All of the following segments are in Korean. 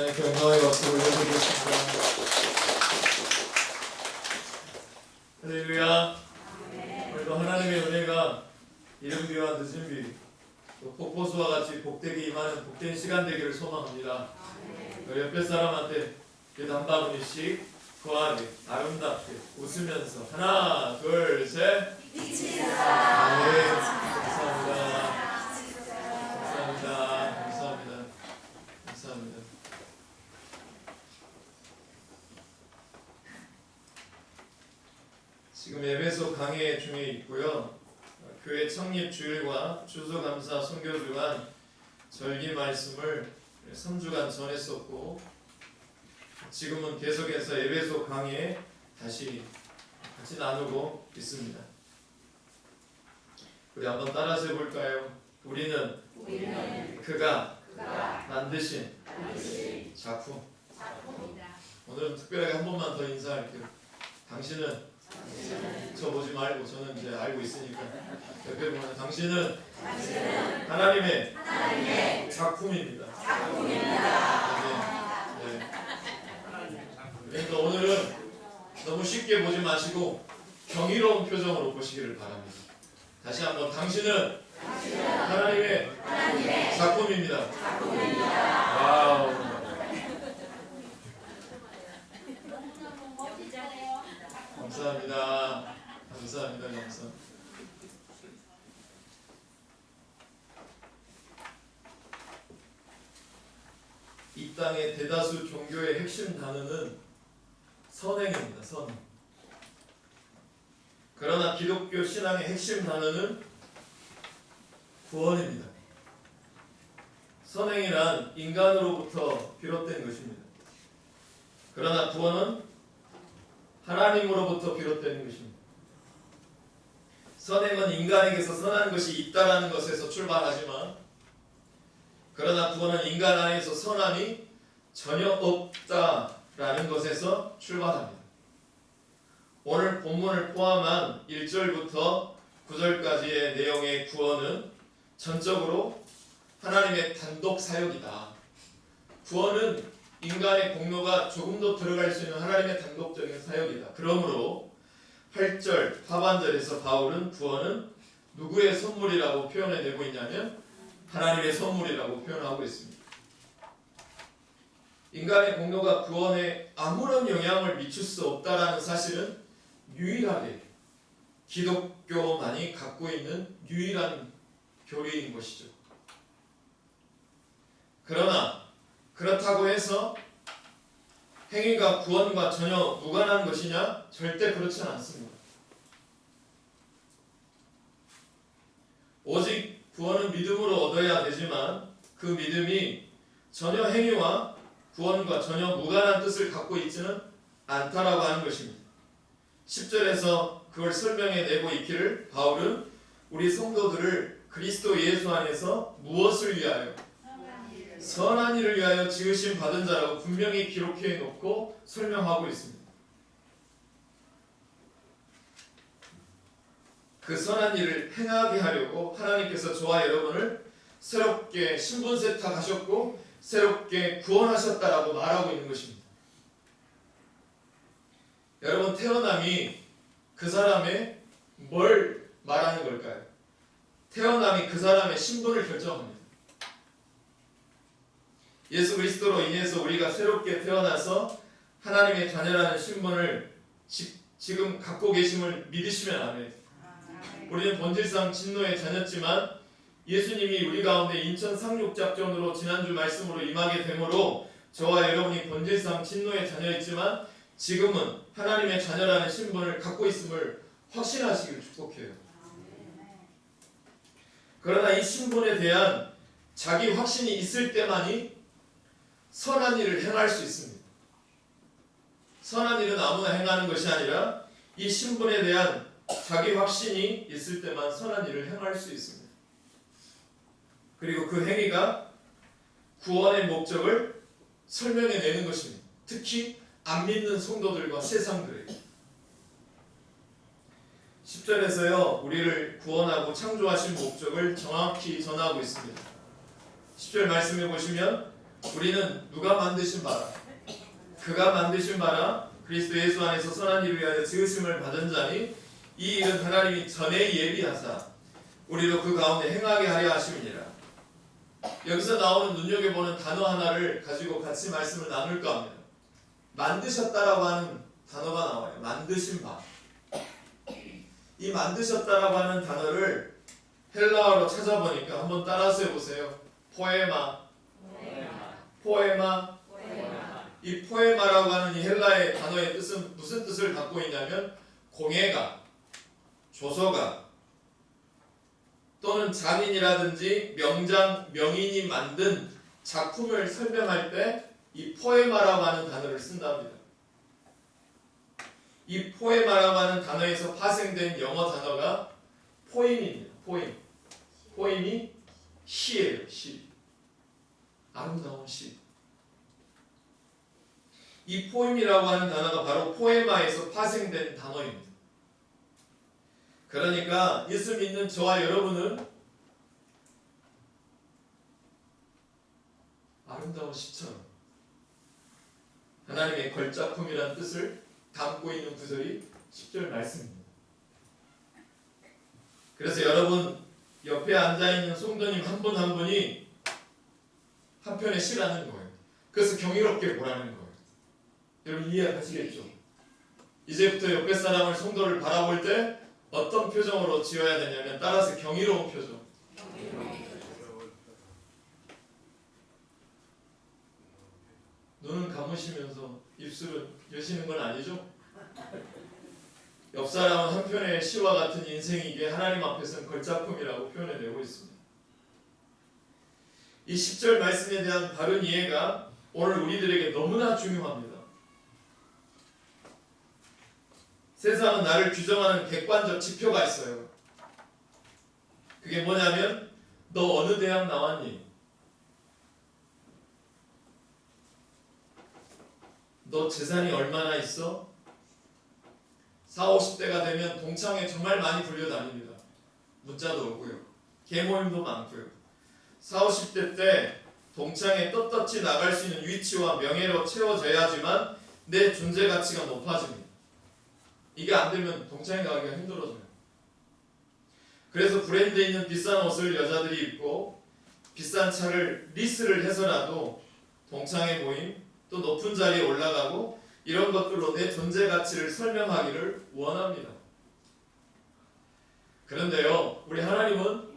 하나님께 영광의 박수 올려드리겠습니다. 할렐루야. 오늘도 하나님의 은혜가 이른 비와 늦은 비, 또 폭포수와 같이 복되게 임하는 복된 시간 되기를 소망합니다. 우리 옆에 사람한테 그래도 한 바구니씩 거하게 아름답게 웃으면서 하나 둘 셋 빛이 네, 나. 감사합니다. 감사합니다. 감사합니다. 지금 에베소 강해 중에 있고요. 교회 창립 주일과 추수감사 선교 주간 절기 말씀을 3주간 전했었고, 지금은 계속해서 에베소 강해 다시 같이 나누고 있습니다. 우리 한번 따라서 해볼까요? 우리는 그가 만드신 작품. 오늘은 특별하게 한 번만 더 인사할게요. 당신은 저 보지 말고, 저는 이제 알고 있으니까 옆에 보면 당신은 하나님의 작품입니다. 네. 그러니까 오늘은 너무 쉽게 보지 마시고 경이로운 표정으로 보시기를 바랍니다. 다시 한번, 당신은 하나님의 작품입니다. 와우. 감사합니다. 감사합니다. 이 땅의 대다수 종교의 핵심 단어는 선행입니다. 선행. 그러나 기독교 신앙의 핵심 단어는 구원입니다. 선행이란 인간으로부터 비롯된 것입니다. 그러나 구원은 하나님으로부터 비롯된 것입니다. 선행은 인간에게서 선한 것이 있다라는 것에서 출발하지만, 그러나 구원은 인간 안에서 선함이 전혀 없다라는 것에서 출발합니다. 오늘 본문을 포함한 1절부터 9절까지의 내용의 구원은 전적으로 하나님의 단독 사역이다. 구원은 인간의 공로가 조금도 들어갈 수 있는 하나님의 단독적인 사역이다. 그러므로 8절 하반절에서 바울은 구원은 누구의 선물이라고 표현해내고 있냐면 하나님의 선물이라고 표현하고 있습니다. 인간의 공로가 구원에 아무런 영향을 미칠 수 없다라는 사실은 유일하게 기독교만이 갖고 있는 유일한 교리인 것이죠. 그러나 그렇다고 해서 행위가 구원과 전혀 무관한 것이냐? 절대 그렇지는 않습니다. 오직 구원은 믿음으로 얻어야 되지만 그 믿음이 전혀 행위와 구원과 전혀 무관한 뜻을 갖고 있지는 않다라고 하는 것입니다. 10절에서 그걸 설명해내고 있기를 바울은 우리 성도들을 그리스도 예수 안에서 무엇을 위하여? 선한 일을 위하여 지으심 받은 자라고 분명히 기록해 놓고 설명하고 있습니다. 그 선한 일을 행하게 하려고 하나님께서 저와 여러분을 새롭게 신분 세탁하셨고 새롭게 구원하셨다라고 말하고 있는 것입니다. 여러분, 태어남이 그 사람의 뭘 말하는 걸까요? 태어남이 그 사람의 신분을 결정합니다. 예수 그리스도로 인해서 우리가 새롭게 태어나서 하나님의 자녀라는 신분을 지금 갖고 계심을 믿으시면 아멘. 우리는 본질상 진노의 자녀지만 예수님이 우리 가운데 인천 상륙작전으로 지난주 말씀으로 임하게 되므로 저와 여러분이 본질상 진노의 자녀였지만 지금은 하나님의 자녀라는 신분을 갖고 있음을 확신하시길 축복해요. 그러나 이 신분에 대한 자기 확신이 있을 때만이 선한 일을 행할 수 있습니다. 선한 일은 아무나 행하는 것이 아니라 이 신분에 대한 자기 확신이 있을 때만 선한 일을 행할 수 있습니다. 그리고 그 행위가 구원의 목적을 설명해내는 것입니다. 특히 안 믿는 성도들과 세상들에게. 10절에서요, 우리를 구원하고 창조하신 목적을 정확히 전하고 있습니다. 10절 말씀해 보시면 우리는 누가 만드신 바라? 그가 만드신 바라 그리스도 예수 안에서 선한 일을 위하여 지으심을 받은 자니 이 일은 하나님이 전에 예비하사 우리로 그 가운데 행하게 하려 하심이니라. 여기서 나오는 눈여겨보는 단어 하나를 가지고 같이 말씀을 나눌까 합니다. 만드셨다라고 하는 단어가 나와요. 만드신 바. 이 만드셨다라고 하는 단어를 헬라어로 찾아보니까 한번 따라서 해보세요. 포에마. 포에마. 이 포에마라고 하는 이 헬라의 단어의 뜻은 무슨 뜻을 갖고 있냐면 공예가, 조서가 또는 장인이라든지 명인이 만든 작품을 설명할 때 이 포에마라고 하는 단어를 쓴답니다. 이 포에마라고 하는 단어에서 파생된 영어 단어가 포임입니다. 포임. 포임이 시예요. 시. 아름다운 시. 이 포임이라고 하는 단어가 바로 포에마에서 파생된 단어입니다. 그러니까 예수 믿는 저와 여러분은 아름다운 시처럼 하나님의 걸작품이라는 뜻을 담고 있는 구절이 10절 말씀입니다. 그래서 여러분 옆에 앉아있는 성도님 한 분 한 분이 한편에 시라는 거예요. 그래서 경이롭게 보라는 거예요. 여러분 이해하시겠죠? 이제부터 옆에 사람을 성도를 바라볼 때 어떤 표정으로 지어야 되냐면 따라서 경이로운 표정. 눈은 감으시면서 입술은 여시는 건 아니죠? 옆 사람은 한편의 시와 같은 인생이기에 하나님 앞에서는 걸작품이라고 표현해내고 있습니다. 이 10절 말씀에 대한 바른 이해가 오늘 우리들에게 너무나 중요합니다. 세상은 나를 규정하는 객관적 지표가 있어요. 그게 뭐냐면 너 어느 대학 나왔니? 너 재산이 얼마나 있어? 40, 50대가 되면 동창회 정말 많이 불려다닙니다. 문자도 오고요. 개모임도 많고요. 40, 50대 때 동창회 떳떳이 나갈 수 있는 위치와 명예로 채워져야지만 내 존재 가치가 높아집니다. 이게 안 되면 동창회 가기가 힘들어져요. 그래서 브랜드 있는 비싼 옷을 여자들이 입고 비싼 차를 리스를 해서라도 동창회 모임 또 높은 자리에 올라가고 이런 것들로 내 존재 가치를 설명하기를 원합니다. 그런데요, 우리 하나님은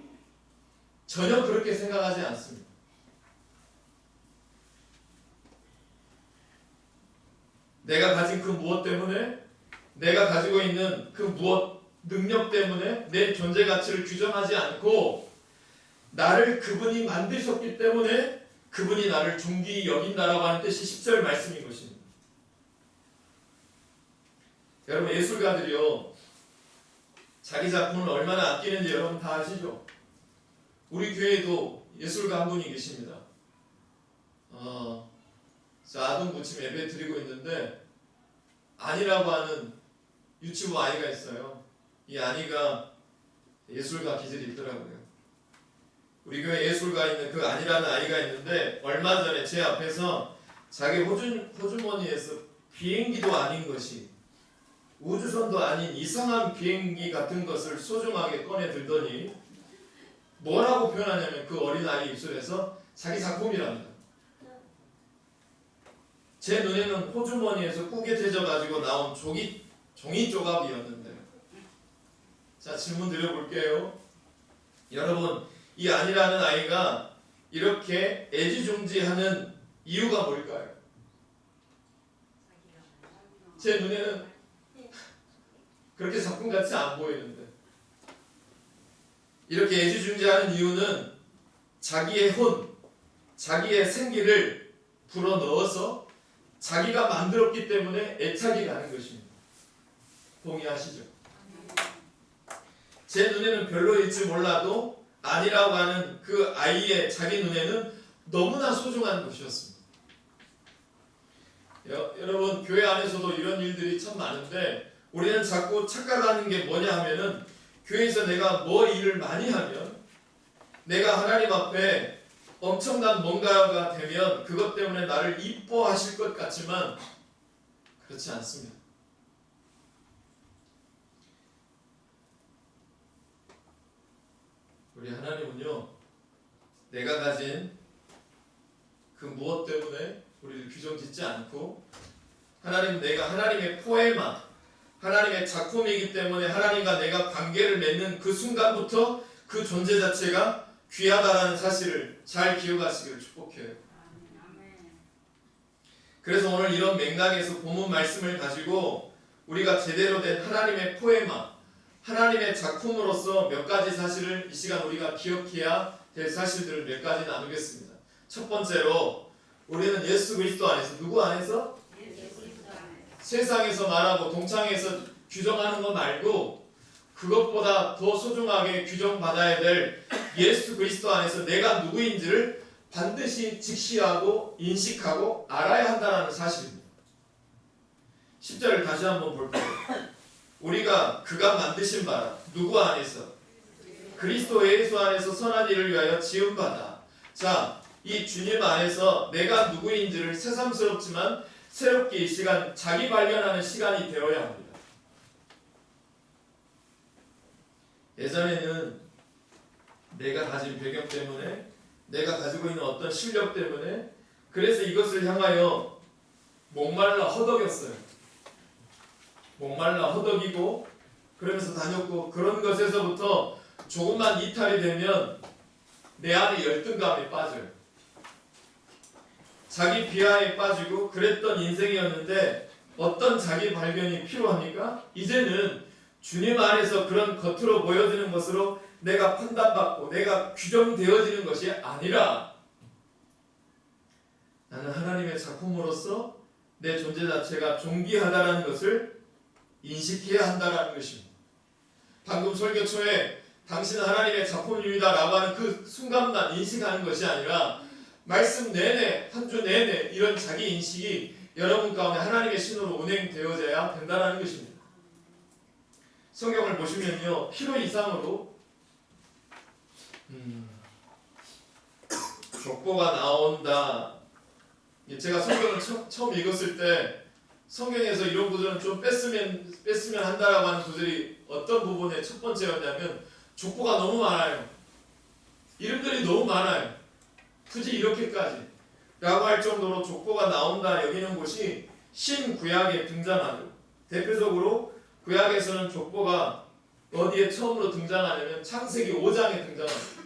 전혀 그렇게 생각하지 않습니다. 내가 가진 그 무엇 때문에, 내가 가지고 있는 그 무엇 능력 때문에 내 존재 가치를 규정하지 않고 나를 그분이 만드셨기 때문에 그분이 나를 존귀히 여긴다라고 하는 뜻이 10절 말씀인 것입니다. 여러분 예술가들이요 자기 작품을 얼마나 아끼는지 여러분 다 아시죠? 우리 교회에도 예술가 한 분이 계십니다. 아동 부침 예배 드리고 있는데 안이라고 하는 유치부 아이가 있어요. 이 안이가 예술가 기질이 있더라고요. 우리 교회 예술가 있는 그 안이라는 아이가 있는데 얼마 전에 제 앞에서 자기 호주머니에서 비행기도 아닌 것이 우주선도 아닌 이상한 비행기 같은 것을 소중하게 꺼내 들더니 뭐라고 표현하냐면 그 어린아이 입술에서 자기 작품이랍니다. 제 눈에는 호주머니에서 꾸게 되져가지고 나온 종이 조각이었는데 자 질문 드려볼게요. 여러분 이 안이라는 아이가 이렇게 애지중지하는 이유가 뭘까요? 제 눈에는 그렇게 작품같이 안 보이는데 이렇게 애지중지하는 이유는 자기의 혼, 자기의 생기를 불어넣어서 자기가 만들었기 때문에 애착이 가는 것입니다. 동의하시죠? 제 눈에는 별로일지 몰라도 아니라고 하는 그 아이의 자기 눈에는 너무나 소중한 것이었습니다. 여러분 교회 안에서도 이런 일들이 참 많은데 우리는 자꾸 착각하는 게 뭐냐 하면은 교회에서 내가 뭐 일을 많이 하면 내가 하나님 앞에 엄청난 뭔가가 되면 그것 때문에 나를 이뻐하실 것 같지만 그렇지 않습니다. 우리 하나님은요, 내가 가진 그 무엇 때문에 우리를 규정짓지 않고, 하나님, 내가 하나님의 포에마, 하나님의 작품이기 때문에 하나님과 내가 관계를 맺는 그 순간부터 그 존재 자체가 귀하다라는 사실을 잘 기억하시기를 축복해요. 그래서 오늘 이런 맥락에서 본문 말씀을 가지고 우리가 제대로 된 하나님의 포에마, 하나님의 작품으로서 몇 가지 사실을 이 시간 우리가 기억해야 될 사실들을 몇 가지 나누겠습니다. 첫 번째로, 우리는 예수 그리스도 안에서, 누구 안에서? 세상에서 말하고 동창에서 규정하는 거 말고 그것보다 더 소중하게 규정받아야 될 예수 그리스도 안에서 내가 누구인지를 반드시 직시하고 인식하고 알아야 한다는 사실입니다. 10절을 다시 한번 볼까요? 우리가 그가 만드신 바라, 누구 안에서? 그리스도 예수 안에서 선한 일을 위하여 지음받아. 자, 이 주님 안에서 내가 누구인지를 새삼스럽지만 새롭게 이 시간 자기 발견하는 시간이 되어야 합니다. 예전에는 내가 가진 배경 때문에, 내가 가지고 있는 어떤 실력 때문에, 그래서 이것을 향하여 목말라 허덕였어요. 목말라 허덕이고 그러면서 다녔고, 그런 것에서부터 조금만 이탈이 되면 내 안에 열등감에 빠져요. 자기 비하에 빠지고 그랬던 인생이었는데 어떤 자기 발견이 필요합니까? 이제는 주님 안에서 그런 겉으로 보여지는 것으로 내가 판단받고 내가 규정되어지는 것이 아니라 나는 하나님의 작품으로서 내 존재 자체가 존귀하다는 것을 인식해야 한다는 것입니다. 방금 설교 초에 당신은 하나님의 작품입니다 라고 하는 그 순간만 인식하는 것이 아니라 말씀 내내, 한 주 내내 이런 자기 인식이 여러분 가운데 하나님의 신으로 운행되어져야 된다는 것입니다. 성경을 보시면요, 필요 이상으로 족보가 나온다. 제가 성경을 처음 읽었을 때 성경에서 이런 구절은 좀 뺐으면 한다라고 하는 구절이 어떤 부분의 첫 번째였냐면, 족보가 너무 많아요. 이름들이 너무 많아요. 굳이 이렇게까지 라고 할 정도로 족보가 나온다 여기는 곳이 신구약에 등장하는, 대표적으로 구약에서는 족보가 어디에 처음으로 등장하냐면 창세기 5장에 등장합니다.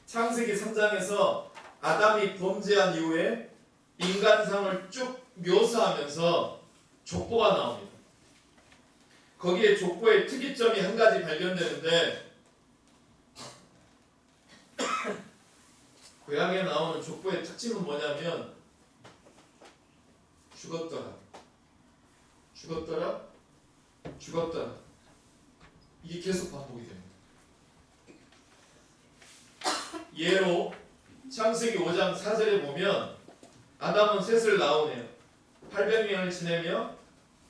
창세기 3장에서 아담이 범죄한 이후에 인간상을 쭉 묘사하면서 족보가 나옵니다. 거기에 족보의 특이점이 한 가지 발견되는데, 구약에 나오는 족보의 특징은 뭐냐면 죽었더라, 죽었더라, 죽었더라, 이게 계속 반복이 됩니다. 예로 창세기 5장 4절에 보면 아담은 셋을 낳으며 800년을 지내며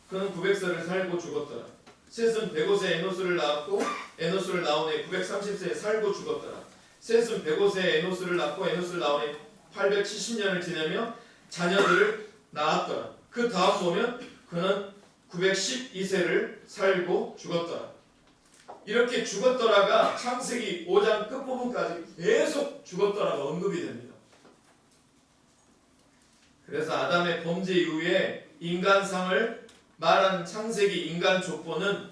그는 900세를 살고 죽었더라. 셋은 105세 에노스를 낳았고 에노스를 낳으니 930세에 살고 죽었더라. 셋은 105세에 에노스를 낳고 에노스를 낳으니 870년을 지내며 자녀들을 낳았더라. 그 다음 보면 그는 912세를 살고 죽었더라. 이렇게 죽었더라가 창세기 5장 끝부분까지 계속 죽었더라가 언급이 됩니다. 그래서 아담의 범죄 이후에 인간상을 말하는 창세기 인간 족보는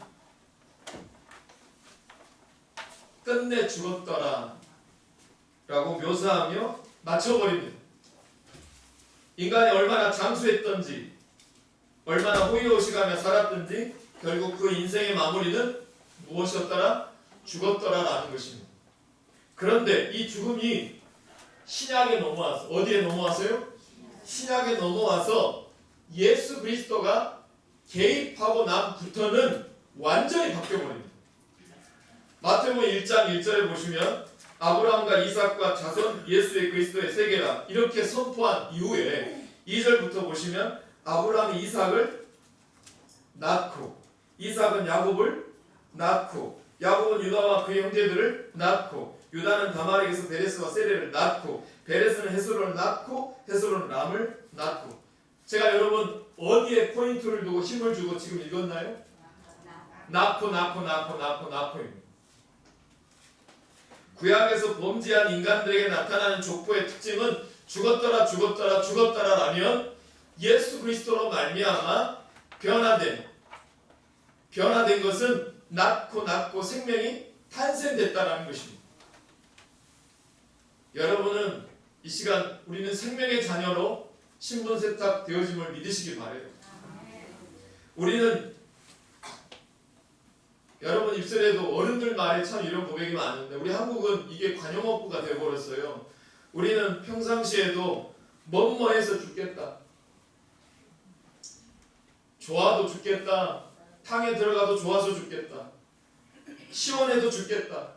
끝내 죽었더라 라고 묘사하며 맞춰버립니다. 인간이 얼마나 장수했던지, 얼마나 호의호식하며 살았든지 결국 그 인생의 마무리는 무엇이었더라? 죽었더라라는 것입니다. 그런데 이 죽음이 신약에 넘어와서, 어디에 넘어왔어요? 신약에 넘어와서 예수 그리스도가 개입하고 남부터는 완전히 바뀌어버립니다. 마태복음 1장 1절에 보시면 아브라함과 이삭과 자손 예수의 그리스도의 세계라 이렇게 선포한 이후에 2절부터 보시면 아브라함이 이삭을 낳고, 이삭은 야곱을 낳고, 야곱은 유다와 그의 형제들을 낳고, 유다는 다말에게서 베레스와 세레를 낳고 베레스는 헤스론을 낳고 헤스론은 람을 낳고. 제가 여러분 어디에 포인트를 두고 힘을 주고 지금 읽었나요? 낳고입니다. 구약에서 범죄한 인간들에게 나타나는 족보의 특징은 죽었더라라면 예수 그리스도로 말미암아 변화된 것은 낳고 생명이 탄생됐다라는 것입니다. 여러분은 이 시간 우리는 생명의 자녀로 신분 세탁 되어짐을 믿으시기 바라요. 우리는 여러분 입술에도 어른들 말에 참 이런 고백이 많은데 우리 한국은 이게 관용어구가 되어버렸어요. 우리는 평상시에도 뭐뭐해서 죽겠다, 좋아도 죽겠다, 탕에 들어가도 좋아서 죽겠다, 시원해도 죽겠다,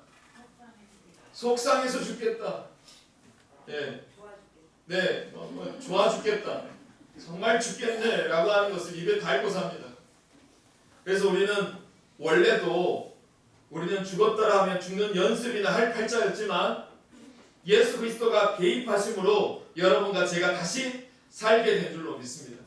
속상해서 죽겠다, 좋아 죽겠다, 정말 죽겠네 라고 하는 것을 입에 달고 삽니다. 그래서 우리는 죽었더라 하면 죽는 연습이나 할 팔자였지만 예수 그리스도가 개입하심으로 여러분과 제가 다시 살게 된 줄로 믿습니다.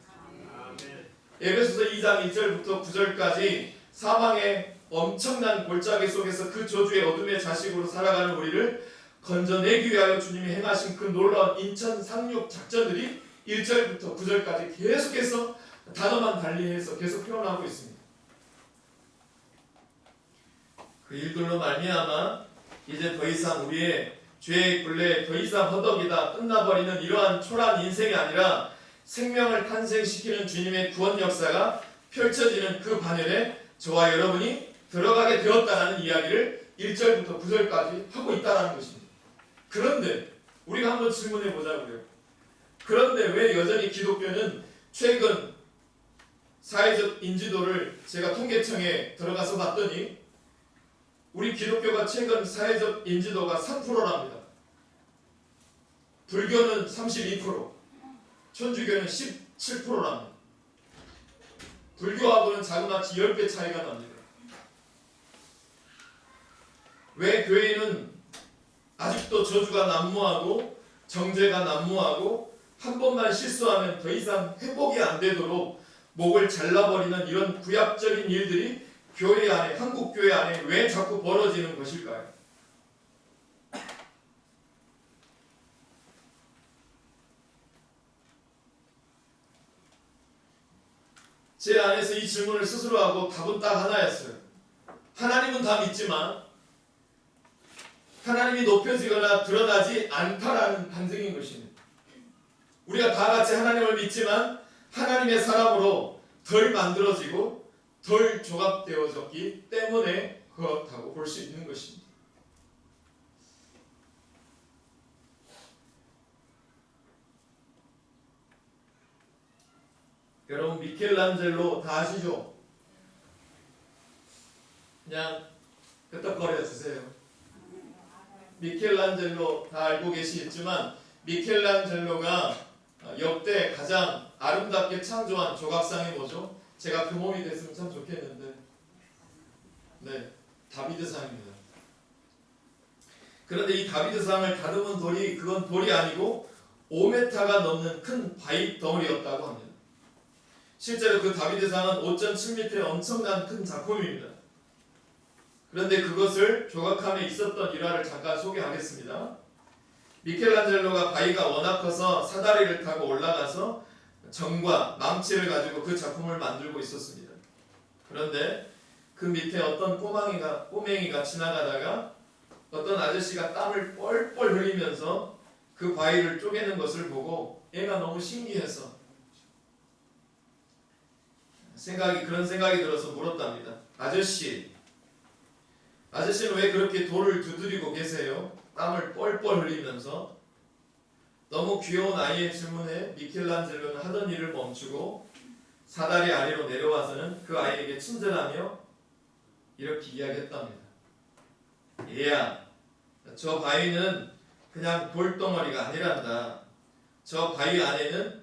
에베소서 2장 1절부터 9절까지 사망의 엄청난 골짜기 속에서 그 저주의 어둠의 자식으로 살아가는 우리를 건져내기 위하여 주님이 행하신 그 놀라운 인천 상륙 작전들이 1절부터 9절까지 계속해서 단어만 달리해서 계속 표현하고 있습니다. 그 일들로 말미암아 이제 더 이상 우리의 죄의 굴레 더 이상 허덕이다 끝나버리는 이러한 초라한 인생이 아니라 생명을 탄생시키는 주님의 구원 역사가 펼쳐지는 그 반열에 저와 여러분이 들어가게 되었다는 이야기를 1절부터 9절까지 하고 있다는 것입니다. 그런데 우리가 한번 질문해 보자고요. 그런데 왜 여전히 기독교는 최근 사회적 인지도를 제가 통계청에 들어가서 봤더니 우리 기독교가 최근 사회적 인지도가 3%랍니다. 불교는 32%, 천주교는 17%랍니다. 불교하고는 자그마치 10배 차이가 납니다. 왜 교회는 아직도 저주가 난무하고 정죄가 난무하고 한 번만 실수하면 더 이상 회복이 안 되도록 목을 잘라버리는 이런 구약적인 일들이 교회 안에, 한국 교회 안에 왜 자꾸 벌어지는 것일까요? 제 안에서 이 질문을 스스로 하고 답은 딱 하나였어요. 하나님은 다 믿지만 하나님이 높여지거나 드러나지 않다라는 반증인 것입니다. 우리가 다 같이 하나님을 믿지만 하나님의 사람으로 덜 만들어지고 덜 조각되어졌기 때문에 그렇다고 볼 수 있는 것입니다. 여러분 미켈란젤로 다 아시죠? 그냥 끄떡거려 주세요. 미켈란젤로 다 알고 계시겠지만 미켈란젤로가 역대 가장 아름답게 창조한 조각상이 뭐죠? 제가 그 몸이 됐으면 참 좋겠는데 다비드상입니다. 그런데 이 다비드상을 다듬은 돌이 그건 돌이 아니고 5m가 넘는 큰 바위 덩어리였다고 합니다. 실제로 그 다비드상은 5.7m의 엄청난 큰 작품입니다. 그런데 그것을 조각함에 있었던 일화를 잠깐 소개하겠습니다. 미켈란젤로가 바위가 워낙 커서 사다리를 타고 올라가서 정과 망치를 가지고 그 작품을 만들고 있었습니다. 그런데 그 밑에 어떤 꼬맹이가 지나가다가 어떤 아저씨가 땀을 뻘뻘 흘리면서 그 바위를 쪼개는 것을 보고 얘가 너무 신기해서 그런 생각이 들어서 물었답니다. 아저씨는 왜 그렇게 돌을 두드리고 계세요? 땀을 뻘뻘 흘리면서. 너무 귀여운 아이의 질문에 미켈란젤로는 하던 일을 멈추고 사다리 아래로 내려와서는 그 아이에게 친절하며 이렇게 이야기했답니다. 얘야, 저 바위는 그냥 돌덩어리가 아니란다. 저 바위 안에는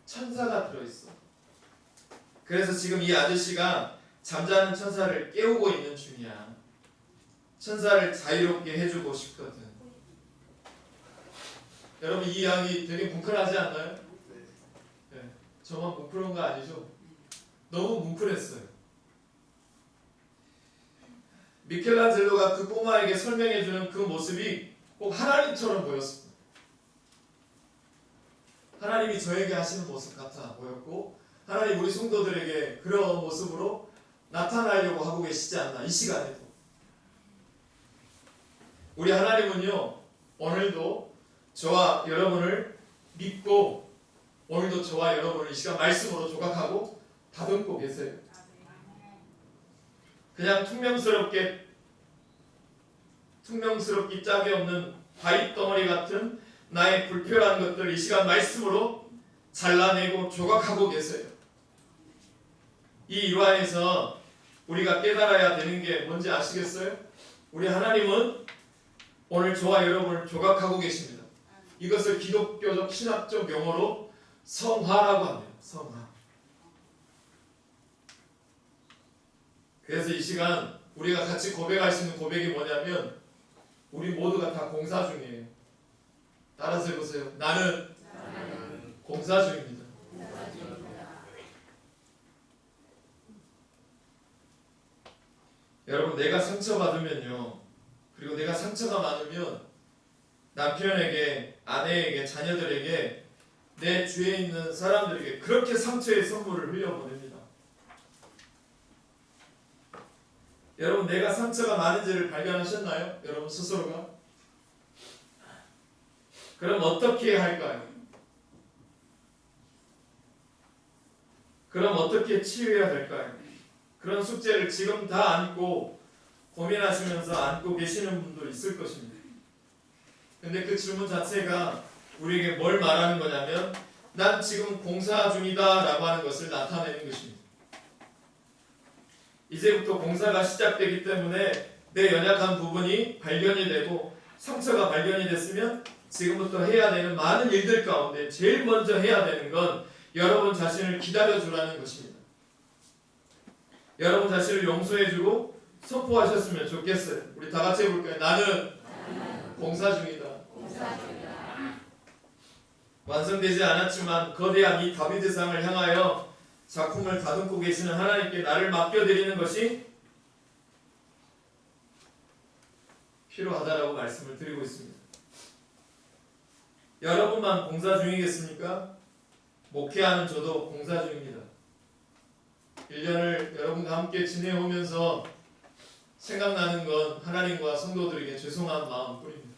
천사가 들어있어. 그래서 지금 이 아저씨가 잠자는 천사를 깨우고 있는 중이야. 천사를 자유롭게 해주고 싶거든. 여러분 이 이야기 되게 뭉클하지 않나요? 네. 저만 뭉클한 거 아니죠? 너무 뭉클했어요. 미켈란젤로가 그 꼬마에게 설명해주는 그 모습이 꼭 하나님처럼 보였습니다. 하나님이 저에게 하시는 모습 같아 보였고, 하나님 우리 성도들에게 그런 모습으로 나타나려고 하고 계시지 않나, 이 시간에도. 우리 하나님은요, 오늘도 저와 여러분을 믿고, 오늘도 저와 여러분을 이 시간 말씀으로 조각하고 다듬고 계세요. 그냥 퉁명스럽기 짝이 없는 바위 덩어리 같은 나의 불필요한 것들 이 시간 말씀으로 잘라내고 조각하고 계세요. 이 일화에서 우리가 깨달아야 되는 게 뭔지 아시겠어요? 우리 하나님은 오늘 저와 여러분을 조각하고 계십니다. 이것을 기독교적 신학적 용어로 성화라고 합니다. 성화. 그래서 이 시간 우리가 같이 고백할 수 있는 고백이 뭐냐면, 우리 모두가 다 공사 중이에요. 따라서 해보세요. 나는 공사 중입니다. 여러분, 내가 상처받으면요, 그리고 내가 상처가 많으면 남편에게, 아내에게, 자녀들에게, 내 주위에 있는 사람들에게 그렇게 상처의 선물을 흘려보냅니다. 여러분, 내가 상처가 많은지를 발견하셨나요? 여러분 스스로가? 그럼 어떻게 할까요? 그럼 어떻게 치유해야 될까요? 그런 숙제를 지금 다 안고 고민하시면서 안고 계시는 분도 있을 것입니다. 근데 그 질문 자체가 우리에게 뭘 말하는 거냐면, 난 지금 공사 중이다 라고 하는 것을 나타내는 것입니다. 이제부터 공사가 시작되기 때문에 내 연약한 부분이 발견이 되고, 상처가 발견이 됐으면 지금부터 해야 되는 많은 일들 가운데 제일 먼저 해야 되는 건 여러분 자신을 기다려주라는 것입니다. 여러분 자신을 용서해주고 선포하셨으면 좋겠어요. 우리 다 같이 해볼까요? 나는 공사 중이다. 완성되지 않았지만 거대한 이 다비드상을 향하여 작품을 다듬고 계시는 하나님께 나를 맡겨드리는 것이 필요하다라고 말씀을 드리고 있습니다. 여러분만 공사 중이겠습니까? 목회하는 저도 공사 중입니다. 1년을 여러분과 함께 지내오면서 생각나는 건 하나님과 성도들에게 죄송한 마음뿐입니다.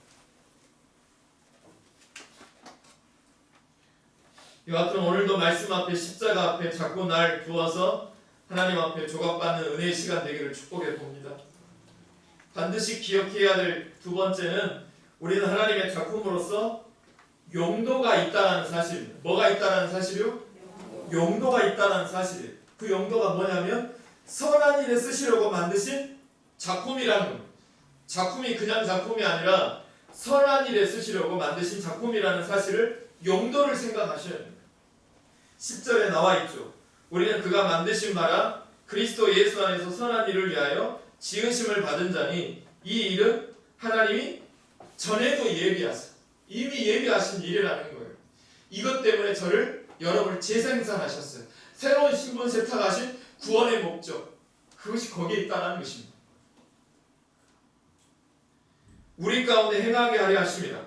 여하튼 오늘도 말씀 앞에, 십자가 앞에 자꾸 날 두어서 하나님 앞에 조각받는 은혜의 시간 되기를 축복해 봅니다. 반드시 기억해야 될 두 번째는, 우리는 하나님의 작품으로서 용도가 있다는 사실입니다. 뭐가 있다는 사실이요? 용도가 있다는 사실이에요. 그 용도가 뭐냐면 선한 일에 쓰시려고 만드신 작품이라는 겁니다. 작품이 그냥 작품이 아니라 선한 일에 쓰시려고 만드신 작품이라는 사실을, 용도를 생각하셔야 됩니다. 10절에 나와 있죠. 우리는 그가 만드신 바라 그리스도 예수 안에서 선한 일을 위하여 지으심을 받은 자니, 이 일은 하나님이 전에도 예비하사, 이미 예비하신 일이라는 거예요. 이것 때문에 여러분을 재생산하셨어요. 새로운 신분 세탁하신 구원의 목적, 그것이 거기에 있다는 것입니다. 우리 가운데 행하게 하려 하십니다.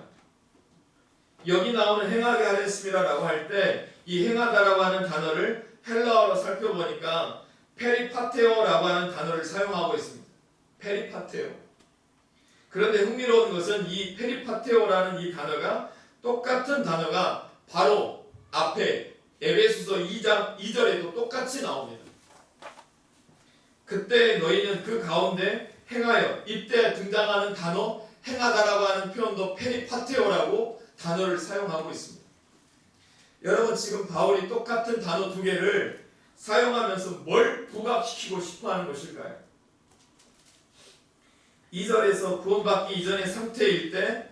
여기 나오는 행하게 하려 하십니다 라고 할 때, 이 행하다라고 하는 단어를 헬라어로 살펴보니까 페리파테오라고 하는 단어를 사용하고 있습니다. 페리파테오. 그런데 흥미로운 것은 이 페리파테오라는 이 단어가, 똑같은 단어가 바로 앞에 에베소서 2장 2절에도 똑같이 나옵니다. 그때 너희는 그 가운데 행하여, 이때 등장하는 단어 행하다라고 하는 표현도 페리파테오라고 단어를 사용하고 있습니다. 여러분, 지금 바울이 똑같은 단어 두 개를 사용하면서 뭘 부각시키고 싶어 하는 것일까요? 2절에서 구원받기 이전의 상태일 때,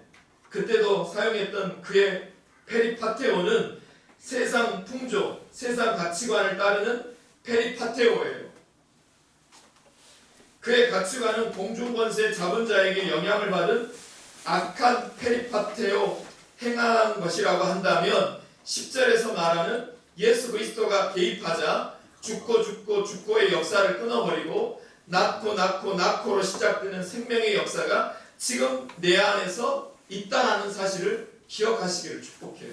그때도 사용했던 그의 페리파테오는 세상 풍조, 세상 가치관을 따르는 페리파테오예요. 그의 가치관은 공중권세 잡은 자에게 영향을 받은 악한 페리파테오 행한 것이라고 한다면 10절에서 말하는 예수 그리스도가 개입하자 죽고의 역사를 끊어버리고 낳고로 시작되는 생명의 역사가 지금 내 안에서 있다는 사실을 기억하시기를 축복해요.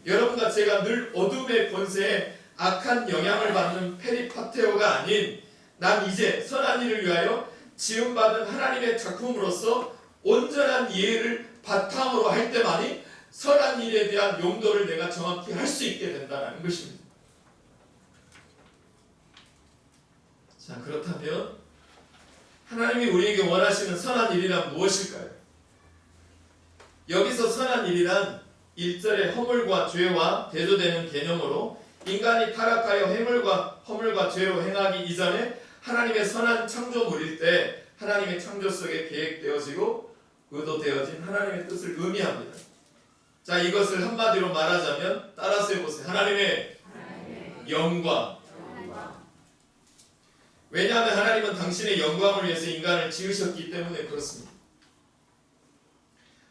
여러분과 제가 늘 어둠의 권세에 악한 영향을 받는 페리파테오가 아닌 난 이제 선한 일을 위하여 지음받은 하나님의 작품으로서 온전한 이해를 바탕으로 할 때만이 선한 일에 대한 용도를 내가 정확히 할 수 있게 된다는 것입니다. 자, 그렇다면 하나님이 우리에게 원하시는 선한 일이란 무엇일까요? 여기서 선한 일이란 1절의 허물과 죄와 대조되는 개념으로 인간이 타락하여 허물과 죄로 행하기 이전에 하나님의 선한 창조물일 때 하나님의 창조 속에 계획되어지고 의도되어진 하나님의 뜻을 의미합니다. 자, 이것을 한마디로 말하자면 따라서 해보세요. 하나님의 영광. 왜냐하면 하나님은 당신의 영광을 위해서 인간을 지으셨기 때문에 그렇습니다.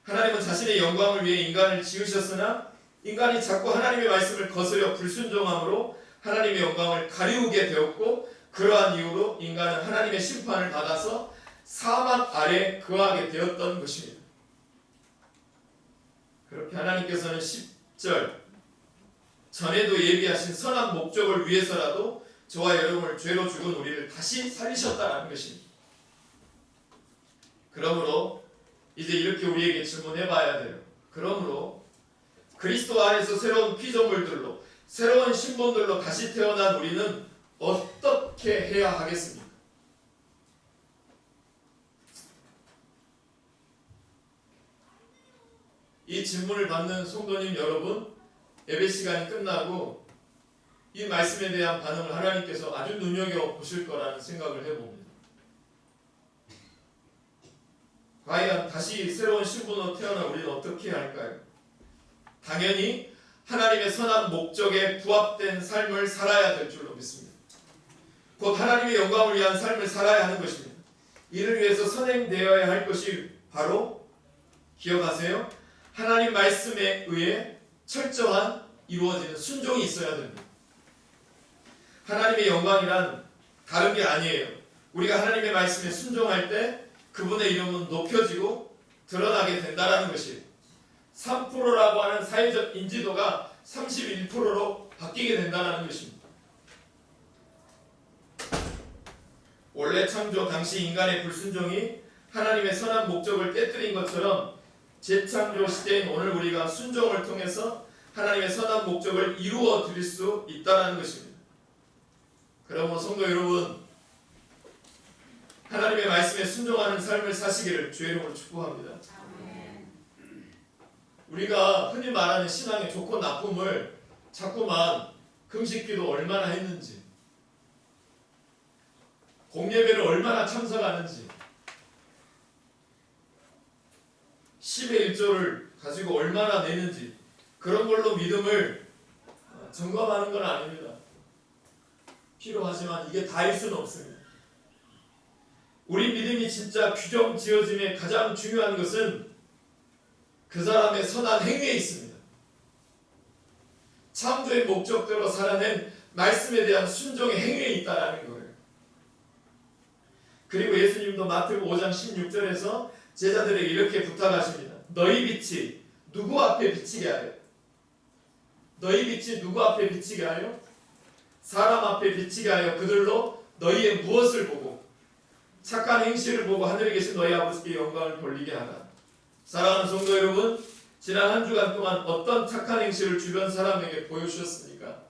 하나님은 자신의 영광을 위해 인간을 지으셨으나 인간이 자꾸 하나님의 말씀을 거스려 불순종함으로 하나님의 영광을 가리우게 되었고 그러한 이유로 인간은 하나님의 심판을 받아서 사막 아래 거하게 되었던 것입니다. 그렇게 하나님께서는 10절 전에도 예비하신 선한 목적을 위해서라도 저와 여러분을 죄로 죽은 우리를 다시 살리셨다는 것입니다. 그러므로 이제 이렇게 우리에게 질문해 봐야 돼요. 그러므로 그리스도 안에서 새로운 피조물들로 새로운 신분들로 다시 태어난 우리는 어떻게 해야 하겠습니까? 이 질문을 받는 성도님 여러분, 예배 시간이 끝나고 이 말씀에 대한 반응을 하나님께서 아주 눈여겨보실 거라는 생각을 해봅니다. 과연 다시 새로운 신분으로 태어난 우리는 어떻게 해야 할까요? 당연히 하나님의 선한 목적에 부합된 삶을 살아야 될 줄로 믿습니다. 곧 하나님의 영광을 위한 삶을 살아야 하는 것입니다. 이를 위해서 선행되어야 할 것이 바로 기억하세요. 하나님 말씀에 의해 철저한 이루어지는 순종이 있어야 됩니다. 하나님의 영광이란 다른 게 아니에요. 우리가 하나님의 말씀에 순종할 때 그분의 이름은 높여지고 드러나게 된다는 것이에요. 3%라고 하는 사회적 인지도가 31%로 바뀌게 된다는 것입니다. 원래 창조 당시 인간의 불순종이 하나님의 선한 목적을 깨뜨린 것처럼 재창조 시대인 오늘 우리가 순종을 통해서 하나님의 선한 목적을 이루어 드릴 수 있다는 것입니다. 그러므로 성도 여러분, 하나님의 말씀에 순종하는 삶을 사시기를 주의 이름으로 축복합니다. 우리가 흔히 말하는 신앙의 좋고 나쁨을 자꾸만 금식기도 얼마나 했는지, 공예배를 얼마나 참석하는지, 10의 1조를 가지고 얼마나 내는지 그런 걸로 믿음을 점검하는 건 아닙니다. 필요하지만 이게 다일 수는 없습니다. 우리 믿음이 진짜 규정 지어짐의 가장 중요한 것은 그 사람의 선한 행위에 있습니다. 창조의 목적대로 살아낸 말씀에 대한 순종의 행위에 있다는 거예요. 그리고 예수님도 마태복음 5장 16절에서 제자들에게 이렇게 부탁하십니다. 너희 빛이 누구 앞에 비치게 하여? 너희 빛이 누구 앞에 비치게 하여? 사람 앞에 비치게 하여 그들로 너희의 무엇을 보고 착한 행실을 보고 하늘에 계신 너희 아버지께 영광을 돌리게 하라. 사랑하는 성도 여러분, 지난 한 주간 동안 어떤 착한 행실을 주변 사람에게 보여주셨습니까?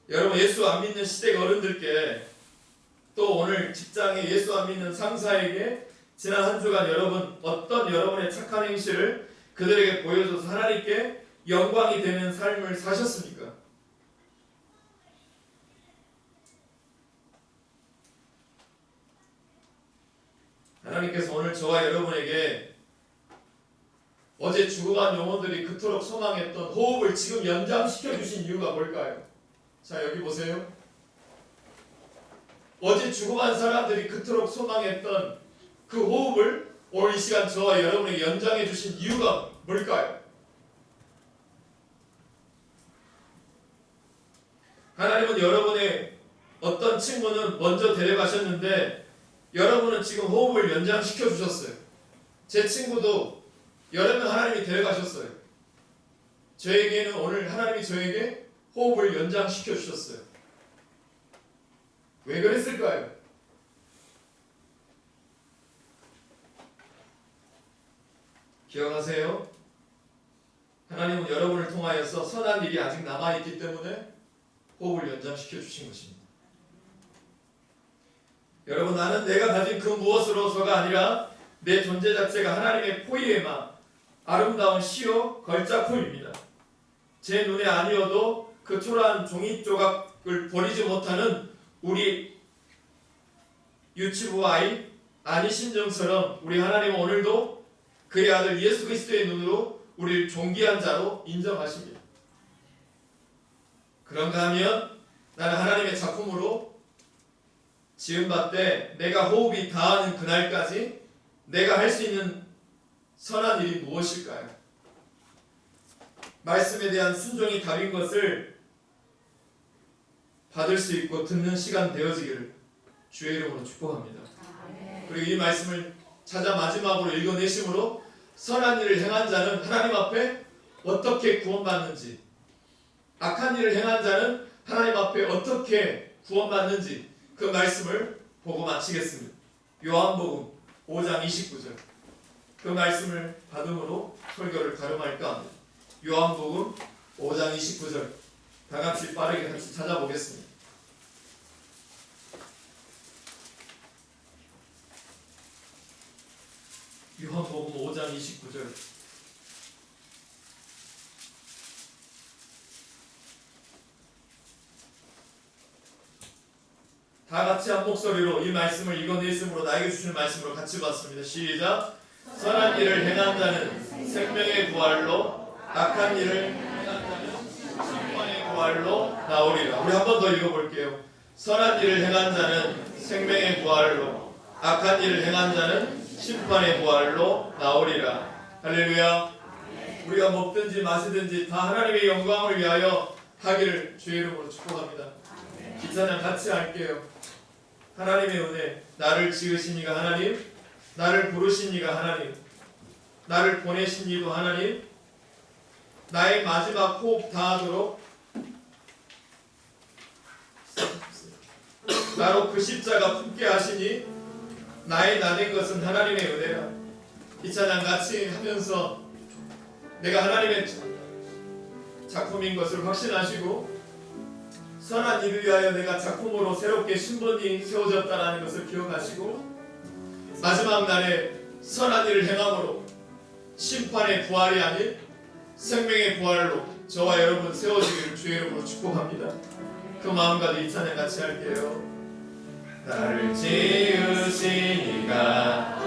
여러분, 예수 안 믿는 시댁 어른들께 또 오늘 직장에 예수 안 믿는 상사에게 지난 한 주간 여러분 어떤 여러분의 착한 행실을 그들에게 보여줘서 하나님께 영광이 되는 삶을 사셨습니까? 하나님께서 오늘 저와 여러분에게 어제 죽어간 영혼들이 그토록 소망했던 호흡을 지금 연장시켜 주신 이유가 뭘까요? 자, 여기 보세요. 어제 죽어간 사람들이 그토록 소망했던 그 호흡을 오늘 이 시간 저와 여러분에게 연장해 주신 이유가 뭘까요? 하나님은 여러분의 어떤 친구는 먼저 데려가셨는데 여러분은 지금 호흡을 연장시켜 주셨어요. 제 친구도 여러 명 하나님이 데려가셨어요. 저에게는 오늘 하나님이 저에게 호흡을 연장시켜 주셨어요. 왜 그랬을까요? 기억하세요? 하나님은 여러분을 통하여서 선한 일이 아직 남아있기 때문에 호흡을 연장시켜 주신 것입니다. 여러분, 나는 내가 가진 그 무엇으로서가 아니라 내 존재 자체가 하나님의 포이에마 아름다운 시요 걸작품입니다. 제 눈에 아니어도 그 초라한 종이 조각을 버리지 못하는 우리 유치부 아이 안희심정처럼 우리 하나님은 오늘도 그의 아들 예수 그리스도의 눈으로 우리를 존귀한 자로 인정하십니다. 그런가 하면 나는 하나님의 작품으로 지음받되 내가 호흡이 다하는 그날까지 내가 할 수 있는 선한 일이 무엇일까요? 말씀에 대한 순종이 답인 것을 받을 수 있고 듣는 시간 되어지기를 주의 이름으로 축복합니다. 그리고 이 말씀을 찾아 마지막으로 읽어내심으로 선한 일을 행한 자는 하나님 앞에 어떻게 구원받는지, 악한 일을 행한 자는 하나님 앞에 어떻게 구원받는지 그 말씀을 보고 마치겠습니다. 요한복음 5장 29절 그 말씀을 받음으로 설교를 가름할까 합니다. 요한복음 5장 29절 다같이 빠르게 같이 찾아보겠습니다. 요한복음 5장 29절 다같이 한 목소리로 이 말씀을 읽어내심으로 나에게 주시는 말씀으로 같이 봤습니다. 시작. 선한 일을 행한 자는 생명의 부활로 악한 일을 행한 자는 심판의 부활로 나오리라. 우리 한 번 더 읽어볼게요. 선한 일을 행한 자는 생명의 부활로 악한 일을 행한 자는 심판의 부활로 나오리라. 할렐루야. 우리가 먹든지 마시든지 다 하나님의 영광을 위하여 하기를 주의 이름으로 축복합니다. 기찬양 같이 할게요. 하나님의 은혜, 나를 지으신 이가 하나님, 나를 부르신 이가 하나님, 나를 보내신 이도 하나님, 나의 마지막 호흡 다하도록 나로 그 십자가 품게 하시니 나의 나된 것은 하나님의 은혜라. 이 찬양 같이 하면서 내가 하나님의 작품인 것을 확신하시고 선한 일을 위하여 내가 작품으로 새롭게 신분이 세워졌다는 것을 기억하시고 마지막 날에 선한 일을 행함으로 심판의 부활이 아닌 생명의 부활로 저와 여러분 세워지기를 주의 이름으로 축복합니다. 그 마음가짐 이 찬양 같이 할게요. 나를 지으신 이가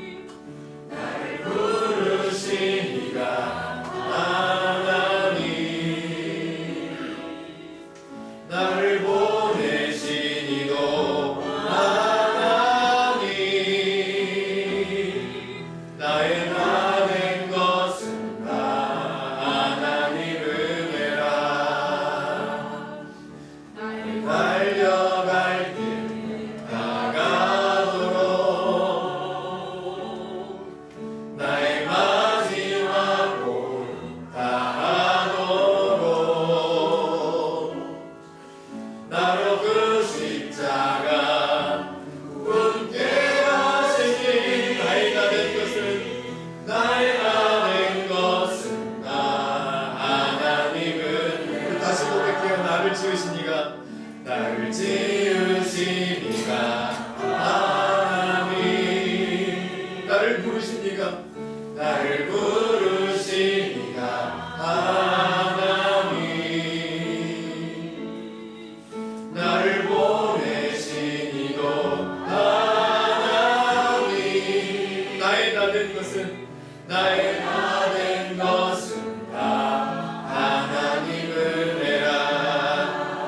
하나님, 나를 부르신 이가 하나님, 나를 보내신 이도 하나님, 나의 나 된 것은 다 하나님 은혜라. 달려갈 길 다가도록 나의 마지막 호흡 다하도록 나로 그 십자가 품게 하시니 나의 나 된 것은 나의 나 된 것은 나 하나님은 다시 고백해요. 나를 지으신 이가 나를 지으신 이가 하나님, 나를 부르신 이가 나를 부르신 이가 하나님, 나를 보내신 이도 하나님, 나의 나 된 것은 나의 나 된 것은 다 하나님 은혜라.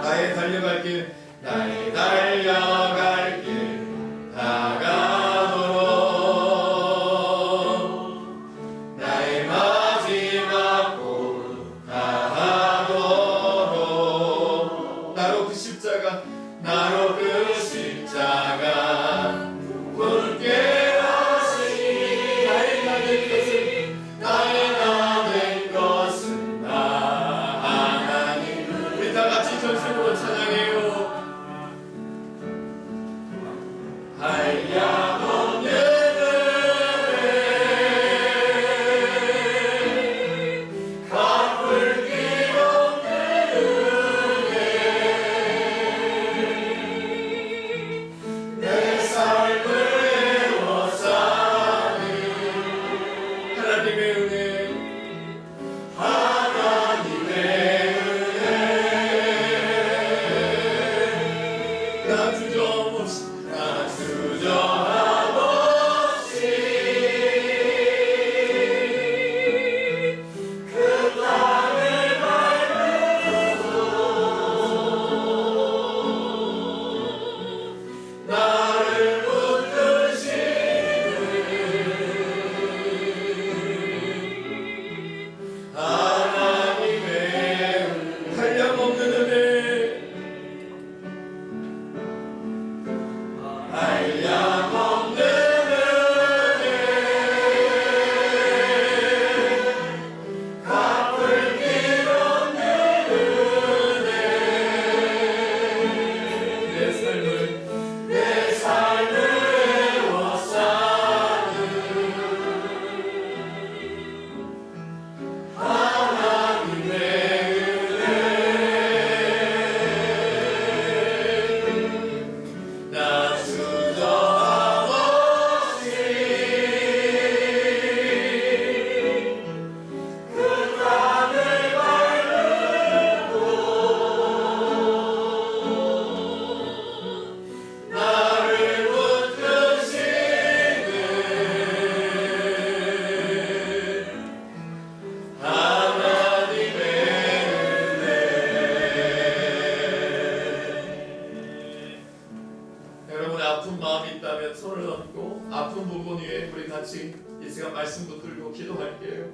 이 시간 말씀 붙들고 기도할게요.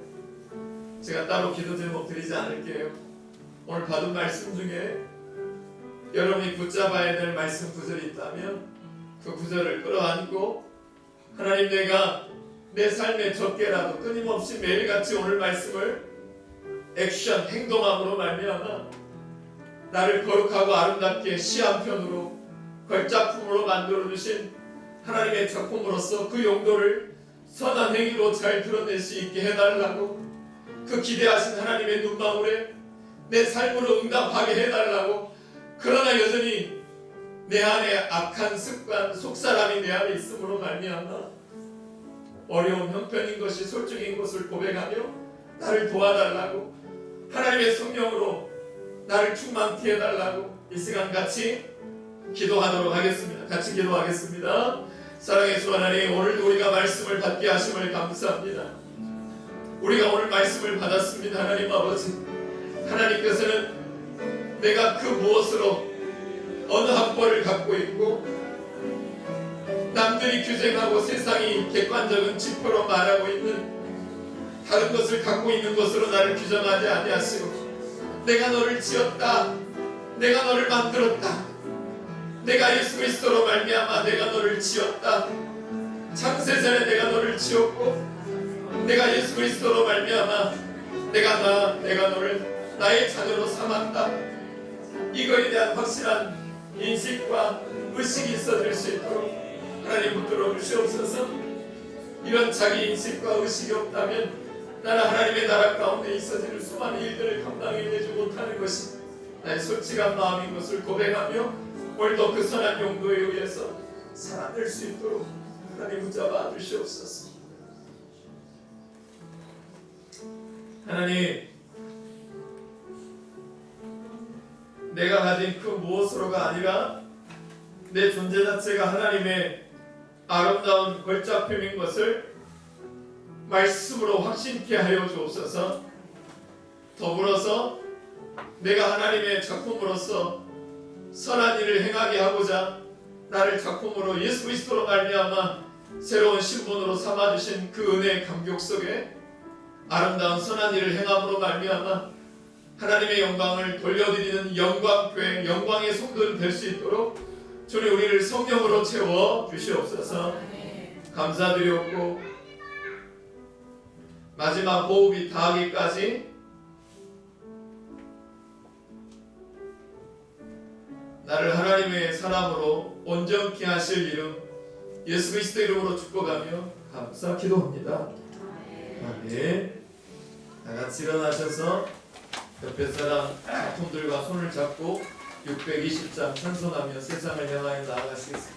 제가 따로 기도 제목 드리지 않을게요. 오늘 받은 말씀 중에 여러분이 붙잡아야 될 말씀 구절이 있다면 그 구절을 끌어안고 하나님, 내가 내 삶에 적게라도 끊임없이 매일같이 오늘 말씀을 액션, 행동함으로 말미암아 나를 거룩하고 아름답게 시 한 편으로 걸작품으로 만들어주신 하나님의 작품으로서 그 용도를 선한 행위로 잘 드러낼 수 있게 해달라고, 그 기대하신 하나님의 눈망울에 내 삶으로 응답하게 해달라고. 그러나 여전히 내 안에 악한 습관, 속사람이 내 안에 있음으로 말미암아 어려운 형편인 것이 솔직인 것을 고백하며 나를 도와달라고, 하나님의 성령으로 나를 충만케 해달라고 이 시간 같이 기도하도록 하겠습니다. 같이 기도하겠습니다. 사랑의 주 하나님, 오늘도 우리가 말씀을 받게 하심을 감사합니다. 우리가 오늘 말씀을 받았습니다. 하나님 아버지, 하나님께서는 내가 그 무엇으로 어느 학벌을 갖고 있고 남들이 규정하고 세상이 객관적인 지표로 말하고 있는 다른 것을 갖고 있는 것으로 나를 규정하지 아니하시고, 내가 너를 지었다, 내가 너를 만들었다, 내가 예수 그리스도로 말미암아 내가 너를 지었다, 창세전에 내가 너를 지었고 내가 예수 그리스도로 말미암아 내가 너를 나의 자녀로 삼았다. 이거에 대한 확실한 인식과 의식이 있어질 수 있도록 하나님 붙들어 주시옵소서. 이런 자기 인식과 의식이 없다면 나는 하나님의 나라 가운데 있어지는 수많은 일들을 감당해내지 못하는 것이 나의 솔직한 마음인 것을 고백하며 오늘도 그 선한 용도에 의해서 살아낼 수 있도록 하나님 붙잡아 주시옵소서. 하나님, 내가 가진 그 무엇으로가 아니라 내 존재 자체가 하나님의 아름다운 걸작품인 것을 말씀으로 확신케 하여 주옵소서. 더불어서 내가 하나님의 작품으로서 선한 일을 행하게 하고자 나를 작품으로 예수 그리스도로 말미암아 새로운 신분으로 삼아주신 그 은혜의 감격 속에 아름다운 선한 일을 행함으로 말미암아 하나님의 영광을 돌려드리는 영광교회, 영광의 성도들 될 수 있도록 주님 우리를 성령으로 채워 주시옵소서. 감사드리옵고 마지막 호흡이 닿기까지 나를 하나님의 사람으로 온전케 하실 이름 예수 그리스도 이름으로 축복하며 감사 기도합니다. 아멘. 다같이 일어나셔서 옆에 사람 작품들과 손을 잡고 620장 찬송하며 세상을 향하여 나아가시겠습니다.